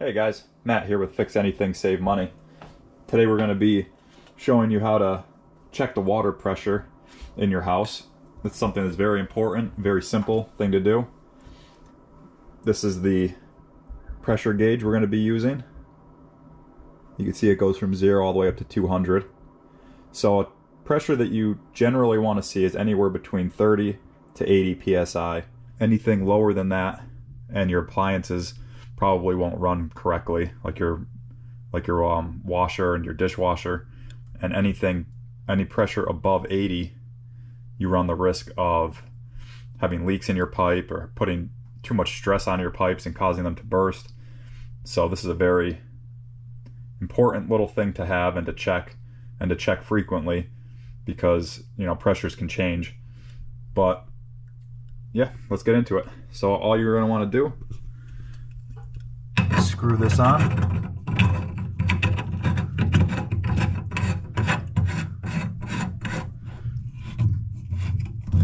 Hey guys, Matt here with Fix Anything Save Money. Today we're going to be showing you how to check the water pressure in your house. It's something that's very important, very simple thing to do. This is the pressure gauge we're going to be using. You can see it goes from 0 all the way up to 200. So a pressure that you generally want to see is anywhere between 30 to 80 psi. Anything lower than that and your appliances probably won't run correctly, like your washer and your dishwasher, and any pressure above 80, you run the risk of having leaks in your pipe or putting too much stress on your pipes and causing them to burst. So this is a very important little thing to have and to check frequently, because pressures can change. But yeah, let's get into it. So all you're going to want to do, screw this on.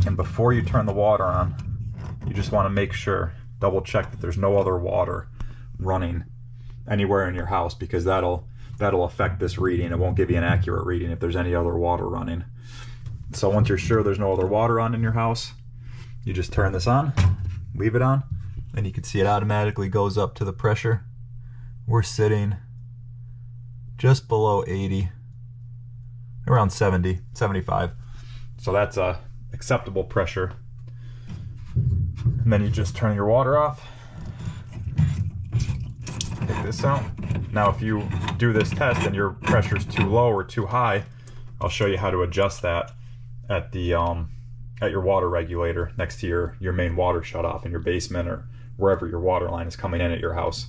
And before you turn the water on, you just want to make sure, double check that there's no other water running anywhere in your house, because that'll affect this reading. It won't give you an accurate reading if there's any other water running. So once you're sure there's no other water on in your house, you just turn this on, leave it on, and you can see it automatically goes up to the pressure. We're sitting just below 80, around 70, 75. So that's a acceptable pressure. And then you just turn your water off. Take this out. Now if you do this test and your pressure's too low or too high, I'll show you how to adjust that at the at your water regulator next to your main water shutoff in your basement or wherever your water line is coming in at your house.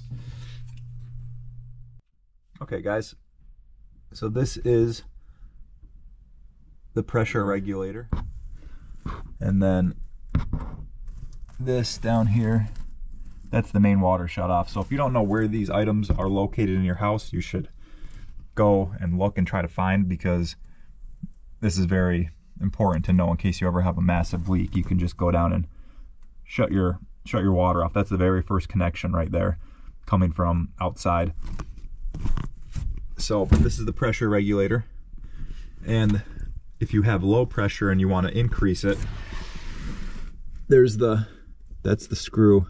Okay guys, so this is the pressure regulator, and then this down here, that's the main water shutoff. So if you don't know where these items are located in your house, you should go and look and try to find, because this is very important to know in case you ever have a massive leak. You can just go down and shut your water off. That's the very first connection right there, coming from outside. So this is the pressure regulator, and if you have low pressure and you want to increase it, that's the screw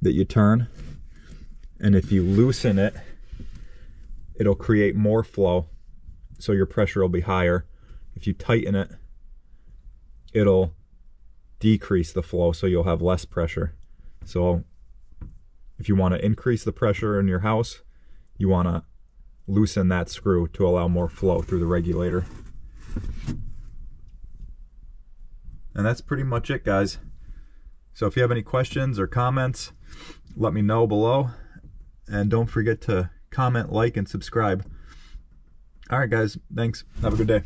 that you turn, and if you loosen it, it'll create more flow, so your pressure will be higher. If you tighten it, it'll decrease the flow, so you'll have less pressure. So if you want to increase the pressure in your house, you want to loosen that screw to allow more flow through the regulator. And that's pretty much it, guys. So if you have any questions or comments, let me know below, and don't forget to comment, like, and subscribe. All right guys, thanks, have a good day.